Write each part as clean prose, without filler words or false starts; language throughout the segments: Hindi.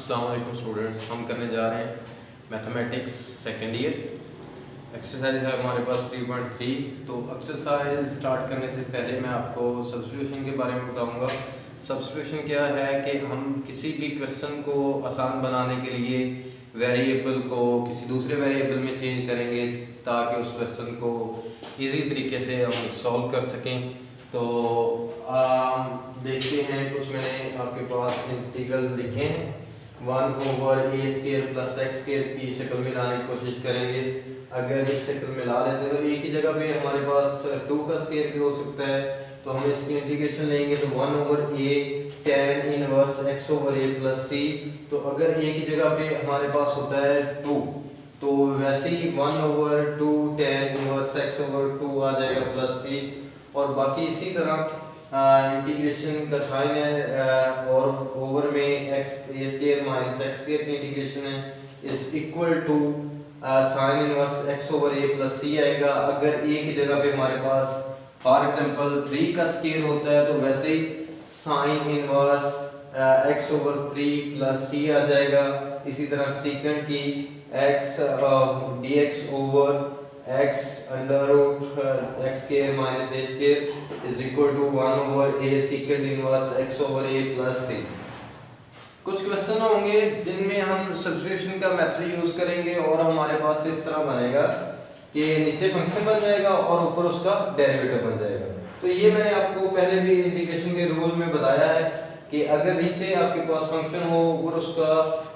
अस्सलाम वालेकुम स्टूडेंट्स, हम करने जा रहे हैं मैथमेटिक्स सेकेंड ईयर। एक्सरसाइज है हमारे पास 3.3। तो एक्सरसाइज स्टार्ट करने से पहले मैं आपको सब्स्टिट्यूशन के बारे में बताऊंगा। सब्स्टिट्यूशन क्या है कि हम किसी भी क्वेश्चन को आसान बनाने के लिए वेरिएबल को किसी दूसरे वेरिएबल में चेंज करेंगे ताकि उस क्वेश्चन को इजी तरीके से हम सॉल्व कर सकें। तो देखते हैं, कुछ मैंने आपके पास इंटीग्रल लिखे हैं। 1/a² + x² की शक्ल में लाने की कोशिश करेंगे। अगर इस शक्ल में ला लेते हैं तो एक ही जगह पे हमारे पास 2 का स्क्वायर भी हो सकता है, तो हम इसकी इंटीग्रेशन लेंगे तो 1/a tan inverse x/a + c। तो अगर एक ही जगह पे हमारे पास होता है 2, तो वैसे ही 1/2 tan इनवर्स x/2 आ जाएगा प्लस c। और बाकी इसी तरह इंटीग्रेशन का साइन है और ओवर में x² - x² की इंटीग्रेशन है is equal to sine inverse x/a + c आएगा। अगर एक ही जगह पे हमारे पास फॉर एग्जांपल 3 का स्क्वायर होता है तो वैसे ही साइन इनवर्स x/3 + c आ जाएगा। इसी तरह सीकेंट की x dx/x √x² - a² is equal to 1/a secant inverse x/a + c। कुछ क्वेश्चन होंगे जिनमें हम सब्स्टिट्यूशन का मेथड यूज करेंगे और हमारे पास इस तरह बनेगा कि नीचे फंक्शन बन जाएगा और ऊपर उसका डेरिवेटिव बन जाएगा। तो ये मैंने आपको पहले भी इंटीग्रेशन के रूल में बताया है कि अगर नीचे आपके पास फंक्शन हो और उसका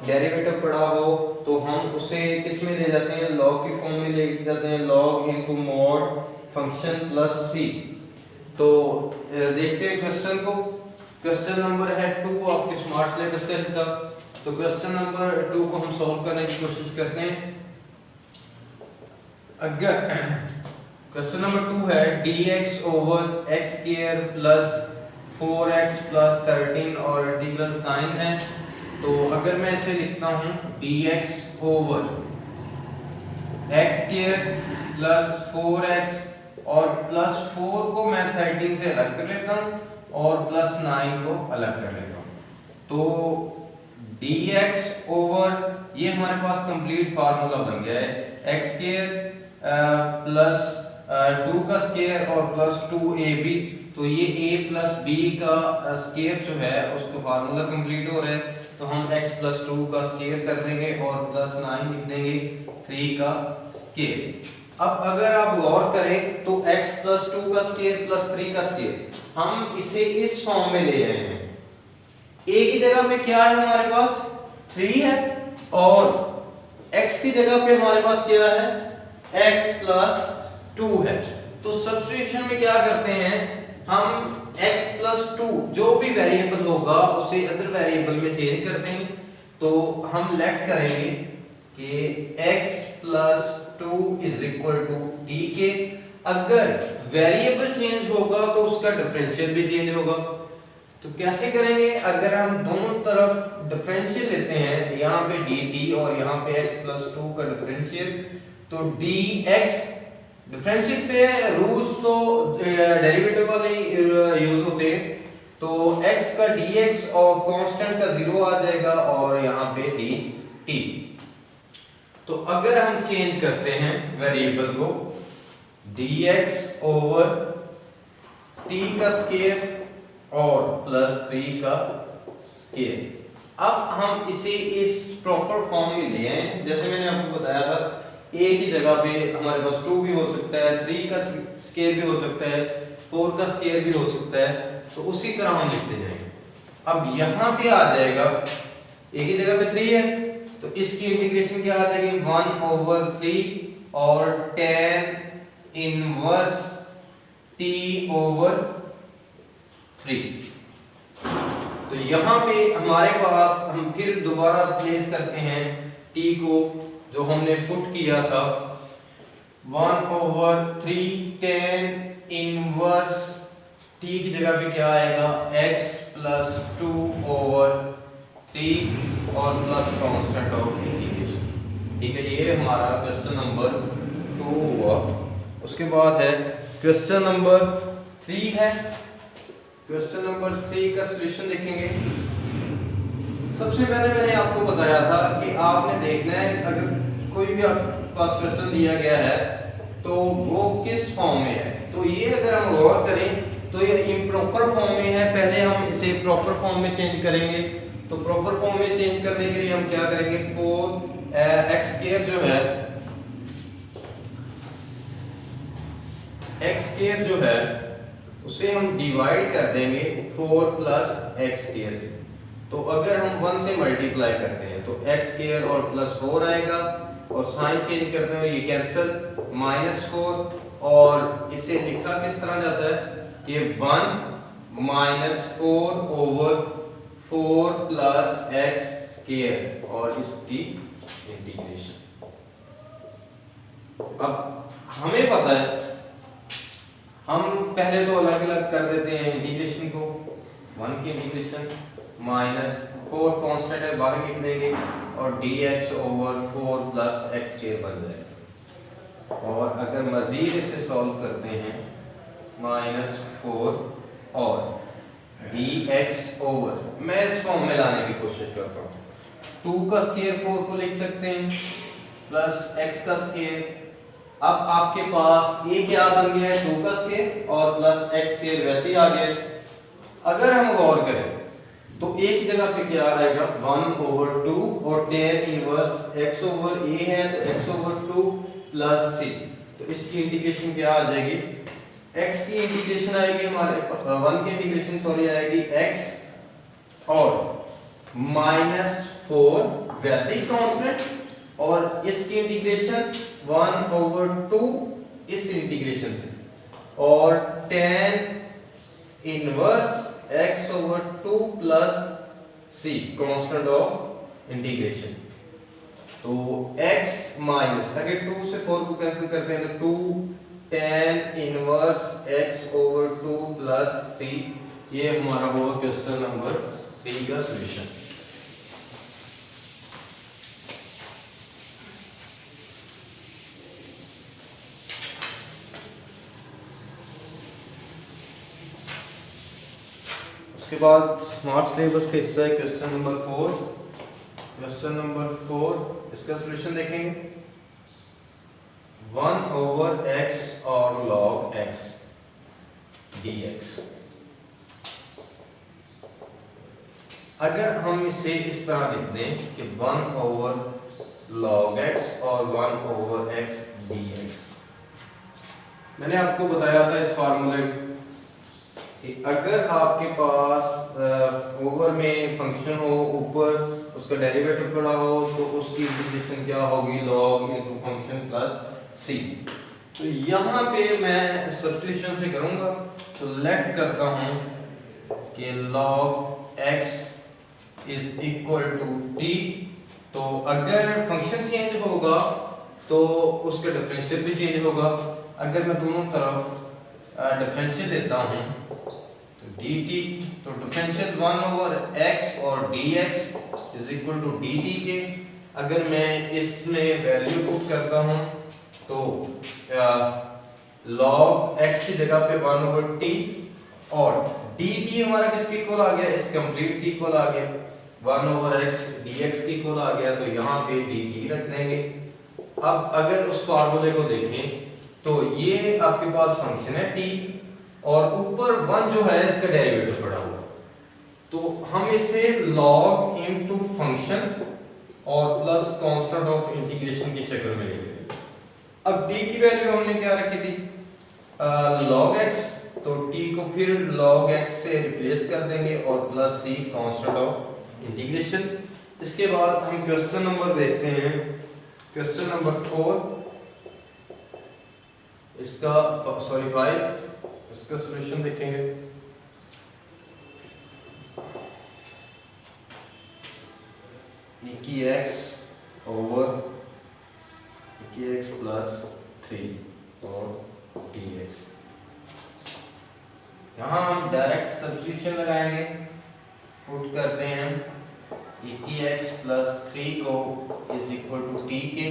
डेरिवेटिव पड़ा हो तो हम उसे किस में ले जाते हैं, लॉग की फॉर्म में ले जाते हैं, log into mod function plus c। तो देखते हैं क्वेश्चन को। क्वेश्चन नंबर है 2 आपके स्मार्ट सिलेबस का हिस्सा। तो क्वेश्चन नंबर 2 को हम सॉल्व करने की कोशिश करते हैं। अगर क्वेश्चन नंबर 2 है dx/x² + 4x + 13 और इंटीग्रल साइन है, तो अगर मैं इसे लिखता हूं dx/x² + 4x और +4 को मैं 13 से अलग कर लेता हूं और +9 को अलग कर लेता हूं। तो dx/ ये हमारे पास कंप्लीट फार्मूला बन गया है x² + 2 का स्क्वायर और +2ab। तो ये a + b का स्क्वायर जो है उसका फार्मूला कंप्लीट हो रहा है, तो हम x + 2 का स्क्वायर कर देंगे और +9 लिख देंगे 3 का स्क्वायर। अब अगर आप गौर करें तो x + 2 का स्क्वायर + 3 का स्क्वायर हम इसे इस फॉर्म में ले आए हैं। एक ही जगह पे क्या है हमारे पास 3 है और x की जगह पे हमारे पास क्या है x + 2 है। तो सब्स्टिट्यूशन में क्या करते हैं, हम x + 2 जो भी वेरिएबल होगा उसे अदर वेरिएबल में चेंज करते हैं। तो हम लेट करेंगे कि x + 2 इज इक्वल टू ठीक है। अगर वेरिएबल चेंज होगा तो उसका डिफरेंशियल भी चेंज होगा। तो कैसे करेंगे, अगर हम दोनों तरफ डिफरेंशियल लेते हैं, यहाँ पे dt और यहाँ पे x + 2 का डिफरेंशियल, तो dx डिफरेंशियल पे रूल्स तो डेरिवेटिव वाले यूज होते हैं। तो x का dx और कांस्टेंट का 0 आ जाएगा और यहाँ पे dt। तो अगर हम चेंज करते हैं वेरिएबल को dx/t का स्क्वायर और +3 का स्क्वायर, अब हम इसे इस प्रॉपर फॉर्म में ले आए। जैसे मैंने आपको बताया था एक ही जगह पे हमारे पास 2 भी हो सकता है, 3 का स्क्वायर भी हो सकता है, 4 का स्क्वायर भी हो सकता है, तो उसी तरह हम लिखते जाएंगे। अब यहाँ पे आ जाएगा एक ही जगह पे 3 है तो इसकी इंटीग्रेशन क्या आ जाएगी 1/3 और tan इनवर्स t/3। तो यहाँ पे हमारे पास हम फिर दोबारा प्लेस करते हैं t को जो हमने पुट किया था 1/3 tan इनवर्स t की जगह पे क्या आएगा x + 2/3 और प्लस कांस्टेंट ऑफ इंटीग्रेशन। ठीक है, ये हमारा क्वेश्चन नंबर 2 हुआ। उसके बाद है क्वेश्चन नंबर 3 है। क्वेश्चन नंबर 3 का सॉल्यूशन देखेंगे। सबसे पहले मैंने आपको बताया था कि आपने देखना है अगर कोई भी आपके पास क्वेश्चन दिया गया है तो वो किस फॉर्म में है। तो ये अगर हम गौर करें तो ये इम्प्रॉपर फॉर्म में है, पहले हम इसे प्रॉपर फॉर्म में चेंज करेंगे। तो प्रॉपर फॉर्म में चेंज करने के लिए हम क्या करेंगे, 4x² जो है x² जो है उसे हम डिवाइड कर देंगे 4 + x² से। तो अगर हम 1 से मल्टीप्लाई करते हैं तो x² और +4 आएगा और साइन चेंज करते हैं ये कैंसिल -4 और इसे लिखा किस तरह जाता है कि 1 - 4/4 + x² और इसकी इंटीग्रेशन। अब हमें पता है हम पहले तो अलग अलग कर देते हैं इंटीग्रेशन को। 1 की इंटीग्रेशन -4 कांस्टेंट है बाहर लिख देंगे और dx/4 + x² बन जाएगा। और अगर मजीद इसे सॉल्व करते हैं -4 और dx/, मैं इस फॉर्म में लाने की कोशिश करता हूँ। 2 का स्क्वायर 4 को लिख सकते हैं प्लस x का स्क्वायर। अब आपके पास ये क्या बन गया है 2 का स्क्वायर और प्लस x² वैसे ही आ गया। अगर हम गौर करें तो एक जगह पे क्या आएगा 1/2 और tan इनवर्स x/a है तो x/2 + c। तो इसकी इंटीग्रेशन क्या आ जाएगी, x की इंटीग्रेशन आएगी हमारे 1 की इंटीग्रेशन सॉरी आएगी x और -4 वैसे ही कांस्टेंट और इसकी इंटीग्रेशन 1/2 इस इंटीग्रेशन से और tan inverse x/2 + c constant of integration. तो x माइनस अगर 2 से 4 को कैंसिल करते हैं तो 2 tan इनवर्स x/2 + c। ये हमारा होगा क्वेश्चन नंबर 3 का सॉल्यूशन। उसके बाद स्मार्ट सिलेबस का हिस्सा है क्वेश्चन नंबर 4। क्वेश्चन नंबर 4 इसका सॉल्यूशन देखेंगे। 1/x और log x dx। अगर हम इसे इस तरह लिख दें कि 1/log x और 1/x dx। मैंने आपको बताया था इस फार्मूले कि अगर आपके पास ओवर में फंक्शन हो ऊपर उसका डेरिवेटिव पड़ा हो तो उसकी इंटीग्रेशन क्या होगी log into function plus c। तो यहाँ पे मैं सब्स्टिट्यूशन से करूँगा तो लेट करता हूँ कि log x = t। तो अगर फंक्शन चेंज होगा तो उसका डिफरेंशियल भी चेंज होगा। अगर मैं दोनों तरफ डिफरेंशियल लेता हूँ तो dt तो डिफरेंशियल 1/x और dx = dt के। अगर मैं इसमें वैल्यू पुट करता हूँ तो log x की जगह पे 1/t और dt हमारा किसके इक्वल आ गया, इस कंप्लीट के इक्वल आ गया। 1/x dx के इक्वल आ गया तो यहाँ पे dt रख देंगे। अब अगर उस फार्मूले को देखें तो ये आपके पास फंक्शन है t और ऊपर 1 जो है इसका डेरिवेटिव पड़ा हुआ तो हम इसे log इनटू फंक्शन और प्लस कांस्टेंट ऑफ इंटीग्रेशन की शक्ल में लिख देंगे। अब t की वैल्यू हमने क्या रखी थी log x, तो t को फिर log x से रिप्लेस कर देंगे और plus c constant of integration. इसके बाद हम क्वेश्चन नंबर देखते हैं, क्वेश्चन नंबर 4 इसका 5 इसका सॉल्यूशन देखेंगे। x + 3 और dx। यहाँ हम डायरेक्ट सब्स्टिट्यूशन लगाएंगे, पुट करते हैं x + 3 को = t के।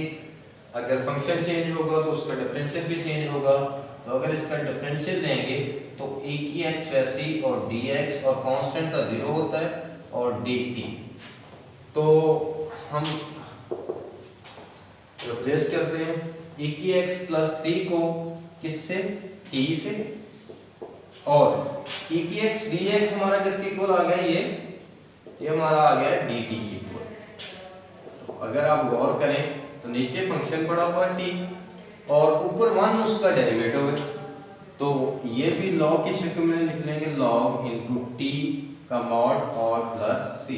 अगर फंक्शन चेंज होगा तो उसका डिफरेंशियल भी चेंज होगा। तो अगर इसका डिफरेंशियल लेंगे तो x वैसे ही और dx और कांस्टेंट का 0 होता है और dt तो हम रिप्लेस करते हैं e की x प्लस 3 को किससे, t से, और e की x dx हमारा किसके इक्वल आ गया, ये हमारा आ गया dt के इक्वल। तो अगर आप गौर करें तो नीचे फंक्शन पड़ा हुआ है t और ऊपर 1 उसका डेरिवेटिव है, तो ये भी लॉग की शक्ल में लिखेंगे, लॉग इनटू t का मॉड और प्लस c।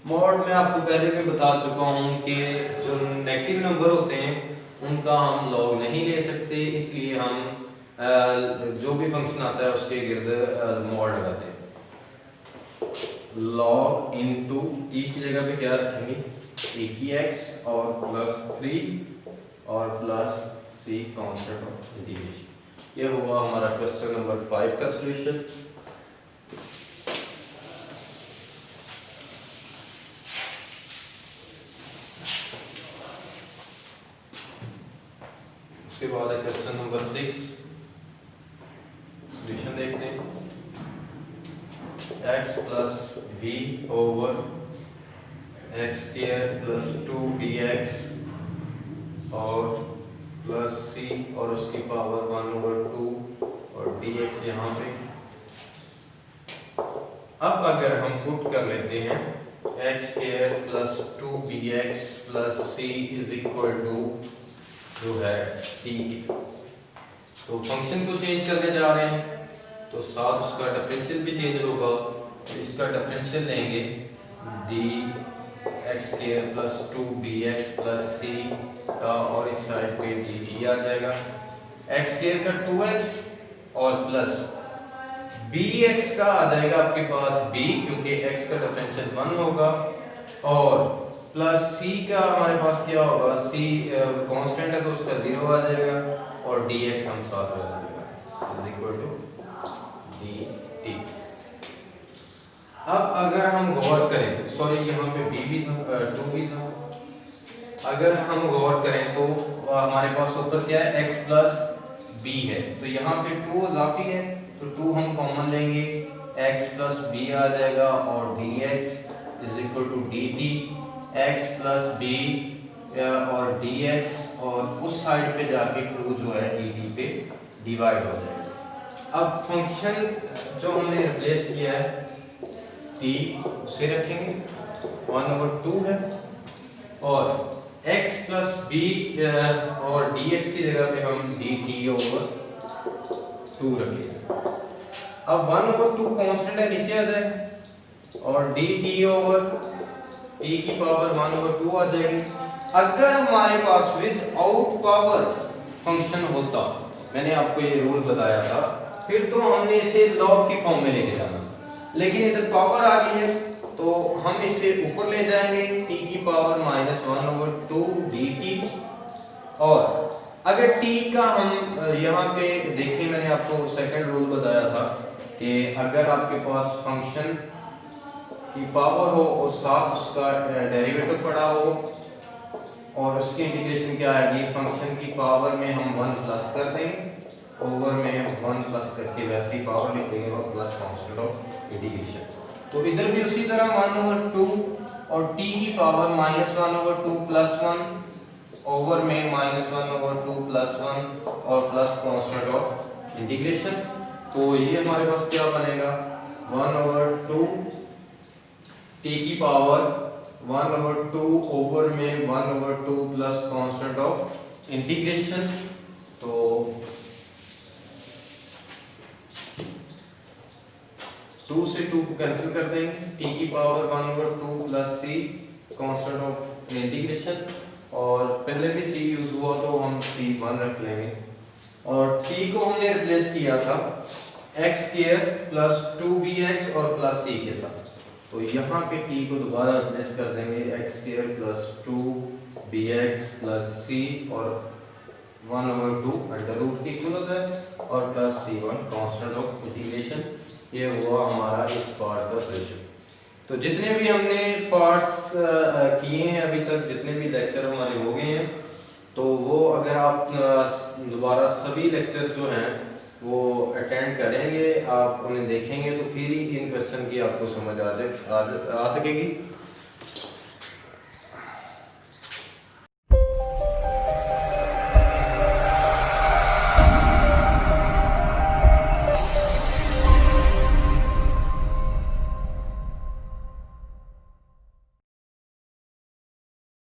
मॉड में आपको पहले भी बता चुका हूँ कि जो नेगेटिव नंबर होते हैं उनका हम लॉग नहीं ले सकते, इसलिए हम जो भी फंक्शन आता है उसके गिर्द मॉड लगाते हैं। लॉग इनटू टी की जगह पे क्या रखेंगे, ए की एक्स और प्लस 3 और plus C constant of integration. ये हुआ हमारा क्वेश्चन नंबर 5 का सॉल्यूशन। उसके बाद है क्वेश्चन नंबर 6, सॉल्यूशन देखते हैं। x plus v over x square plus 2bx और प्लस c और उसकी पावर 1/2 और dx यहाँ पे। अब अगर हम पुट कर लेते हैं एक्स स्क्वायर प्लस 2bx प्लस c इज इक्वल टू जो है t की, तो फंक्शन को चेंज करने जा रहे हैं तो साथ उसका डिफरेंशियल भी चेंज होगा। तो इसका डिफरेंशियल लेंगे D x square plus 2bx प्लस c का और इस साइड पे dt आ जाएगा। एक्स स्क्वायर का 2x और प्लस bx का आ जाएगा आपके पास b, क्योंकि x का डिफरेंशियल 1 होगा, और प्लस c का हमारे पास क्या होगा, c कांस्टेंट है तो उसका 0 आ जाएगा, और dx हम साथ वैसे लगाएंगे इज इक्वल टू dt। अब अगर हम गौर करें तो सॉरी यहाँ पे b भी था 2 भी था, अगर हम गौर करें तो हमारे पास ऊपर क्या है x प्लस b है, तो यहाँ पे 2 इजाफी है तो 2 हम कॉमन लेंगे, x प्लस b आ जाएगा और dx is equal to dt, x plus b और dx और उस साइड पे जाके 2 जो है dt पे डिवाइड हो जाएगा। अब फंक्शन जो हमने रिप्लेस किया है t उसे रखेंगे 1/2 है, और x प्लस b और dx की जगह पे हम dt ओवर 2 रखेंगे। अब 1/2 कांस्टेंट है नीचे आ जाए और dt ओवर t की पावर 1/2 आ जाएगी। अगर हमारे पास विद आउट पावर फंक्शन होता, मैंने आपको ये रूल बताया था, फिर तो हमने इसे लॉग की फॉर्म में लेके जाना, लेकिन इधर पावर आ गई है तो हम इसे ऊपर ले जाएंगे t की पावर -1/2 dt। और अगर t का हम यहाँ पे देखें, मैंने आपको सेकंड रूल बताया था कि अगर आपके पास फंक्शन की पावर हो और साथ उसका डेरिवेटिव पड़ा हो और उसकी इंटीग्रेशन क्या आएगी, फंक्शन की पावर में हम 1 प्लस कर देंगे, ओवर में 1 प्लस करके वैसे ही पावर लिख देंगे और प्लस कांस्टेंट ऑफ इंटीग्रेशन। तो इधर भी उसी तरह 1/2 और t की पावर -1/2 प्लस 1 ओवर में -1/2 प्लस 1 और प्लस कांस्टेंट ऑफ इंटीग्रेशन। तो ये हमारे पास क्या बनेगा, 1/2 t की पावर 1/2 ओवर में 1/2 प्लस कांस्टेंट ऑफ इंटीग्रेशन। तो 2 से 2 को कैंसिल कर देंगे, t की power 1/2 plus c constant of integration, और पहले भी c यूज हुआ तो हम c1 रख लेंगे, और t को हमने रिप्लेस किया था x स्क्वायर प्लस 2bx और प्लस c के साथ, तो यहाँ पे t को दोबारा रिप्लेस कर देंगे x स्क्वायर प्लस 2bx प्लस c और 1/2 अंडर रूट की इक्वल होता है और plus c1 constant of integration. ये हुआ हमारा इस पार्ट का सॉल्यूशन। तो जितने भी हमने पार्ट्स किए हैं अभी तक, जितने भी लेक्चर हमारे हो गए हैं, तो वो अगर आप दोबारा सभी लेक्चर जो हैं वो अटेंड करेंगे, आप उन्हें देखेंगे तो फिर ही इन क्वेश्चन की आपको समझ आ सकेगी।